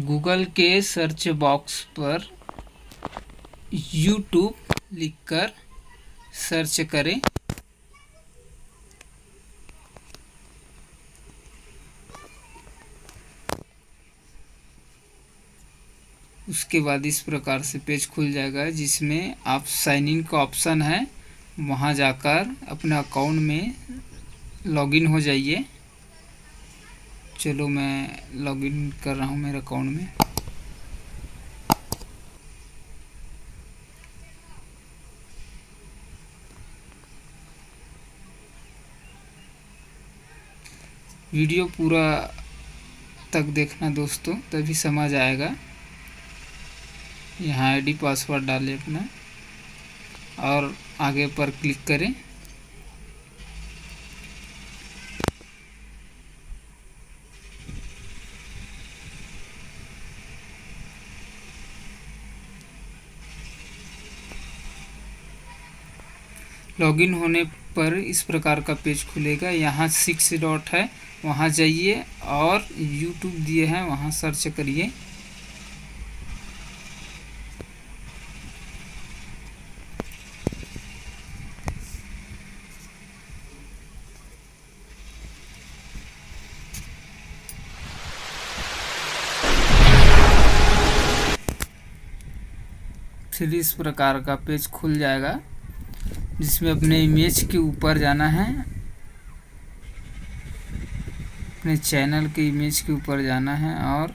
Google के search box पर YouTube लिखकर सर्च करें। उसके बाद इस प्रकार से पेज खुल जाएगा जिसमें आप साइन इन का ऑप्शन है, वहां जाकर अपने अकाउंट में लॉगिन हो जाइए। चलो मैं लॉगिन कर रहा हूं मेरे अकाउंट में। वीडियो पूरा तक देखना दोस्तों, तभी समझ आएगा। यहाँ आईडी पासवर्ड डालें अपना और आगे पर क्लिक करें। लॉगिन होने पर इस प्रकार का पेज खुलेगा। यहाँ 6 डॉट है, वहाँ जाइए और यूट्यूब दिए हैं वहाँ सर्च करिए। फिर इस प्रकार का पेज खुल जाएगा जिसमें अपने इमेज के ऊपर जाना है, अपने चैनल के इमेज के ऊपर जाना है और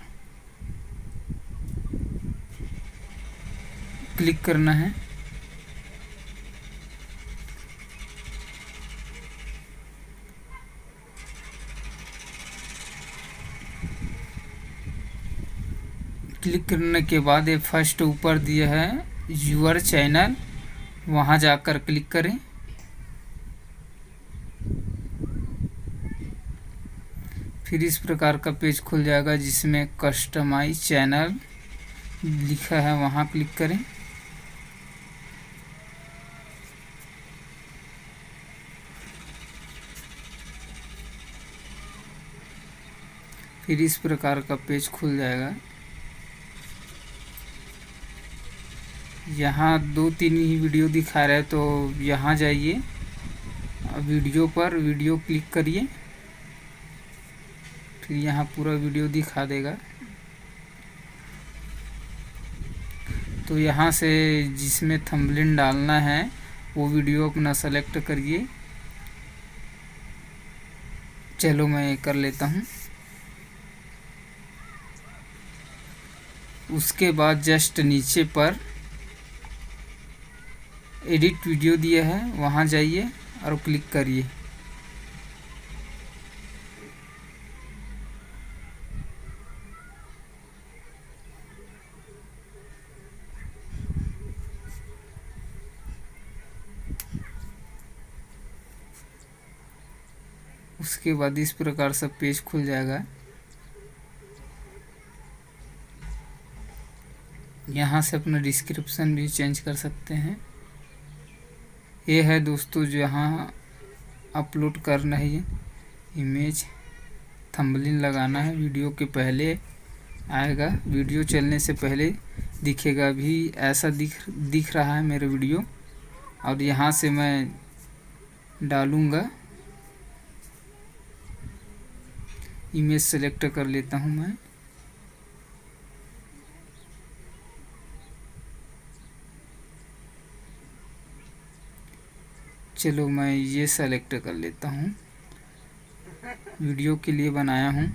क्लिक करना है। क्लिक करने के बाद ये फर्स्ट ऊपर दिया है यूर चैनल, वहाँ जाकर क्लिक करें। फिर इस प्रकार का पेज खुल जाएगा जिसमें कस्टमाइज चैनल लिखा है, वहाँ क्लिक करें। फिर इस प्रकार का पेज खुल जाएगा। यहाँ 2-3 ही वीडियो दिखा रहा है, तो यहाँ जाइए, वीडियो पर वीडियो क्लिक करिए, फिर यहाँ पूरा वीडियो दिखा देगा। तो यहाँ से जिसमें थंबनेल डालना है वो वीडियो अपना सेलेक्ट करिए। चलो मैं कर लेता हूँ। उसके बाद जस्ट नीचे पर एडिट वीडियो दिया है, वहाँ जाइए और क्लिक करिए। उसके बाद इस प्रकार से पेज खुल जाएगा। यहाँ से अपना डिस्क्रिप्शन भी चेंज कर सकते हैं। ये है दोस्तों जो यहाँ अपलोड करना है, ये इमेज थंबनेल लगाना है, वीडियो के पहले आएगा, वीडियो चलने से पहले दिखेगा। अभी ऐसा दिख रहा है मेरा वीडियो, और यहाँ से मैं डालूँगा। इमेज सेलेक्ट कर लेता हूँ मैं। चलो मैं ये सेलेक्ट कर लेता हूँ, वीडियो के लिए बनाया हूँ।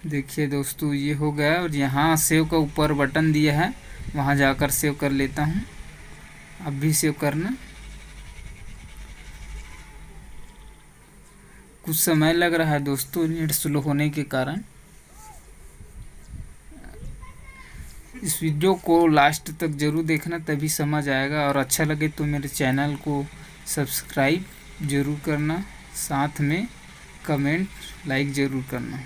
देखिए दोस्तों ये हो गया, और यहाँ सेव का ऊपर बटन दिया है, वहाँ जाकर सेव कर लेता हूँ। अब भी सेव करना, कुछ समय लग रहा है दोस्तों नेट स्लो होने के कारण। इस वीडियो को लास्ट तक ज़रूर देखना, तभी समझ आएगा। और अच्छा लगे तो मेरे चैनल को सब्सक्राइब ज़रूर करना, साथ में कमेंट लाइक ज़रूर करना।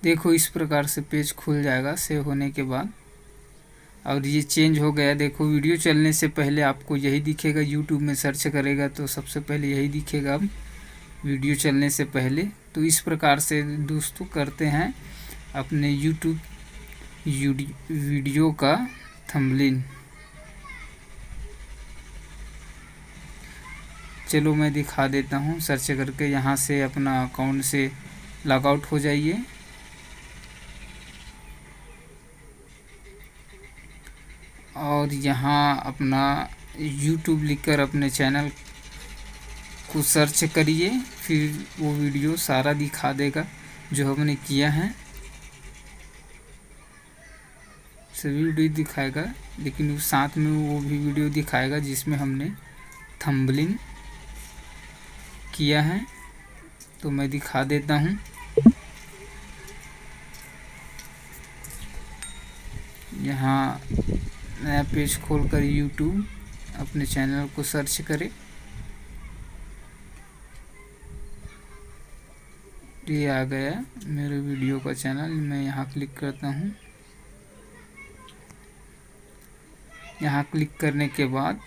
देखो इस प्रकार से पेज खुल जाएगा सेव होने के बाद। और ये चेंज हो गया। देखो वीडियो चलने से पहले आपको यही दिखेगा, यूट्यूब में सर्च करेगा तो सबसे पहले यही दिखेगा अब वीडियो चलने से पहले। तो इस प्रकार से दोस्तों करते हैं अपने यूट्यूब वीडियो का थंबनेल। चलो मैं दिखा देता हूँ सर्च करके। यहाँ से अपना अकाउंट से लॉग आउट हो जाइए। और यहाँ अपना YouTube लिखकर अपने चैनल को सर्च करिए, फिर वो वीडियो सारा दिखा देगा जो हमने किया है। सभी वीडियो दिखाएगा, लेकिन साथ में वो भी वीडियो दिखाएगा जिसमें हमने थंबनेल किया है। तो मैं दिखा देता हूँ। यहाँ नया पेज खोलकर YouTube अपने चैनल को सर्च करें। ये आ गया मेरे वीडियो का चैनल। मैं यहाँ क्लिक करता हूँ। यहाँ क्लिक करने के बाद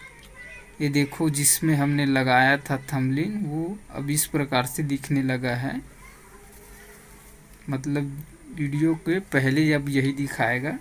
ये देखो जिसमें हमने लगाया था थंबनेल वो अब इस प्रकार से दिखने लगा है। मतलब वीडियो के पहले अब यही दिखाएगा।